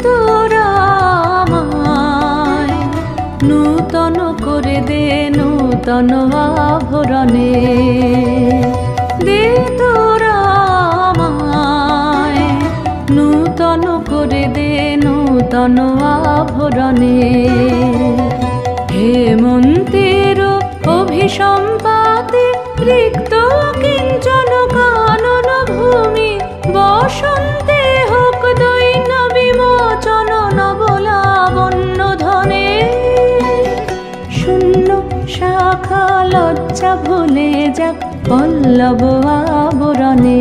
তোরা আমায় নূতন করে দে নূতন আভরণে, দে তোরা আমায় নূতন করে দে নূতন আভরণে। হেমন্তের অভিসম্পাতে রিক্ত কিঞ্চন কানন ভূমি, বসন্তে হোক দৈন্য বিমোচন নবলাবণ্য ধনে। শূন্য শাখা লজ্জা ভুলে যাক পল্লব আবরণে।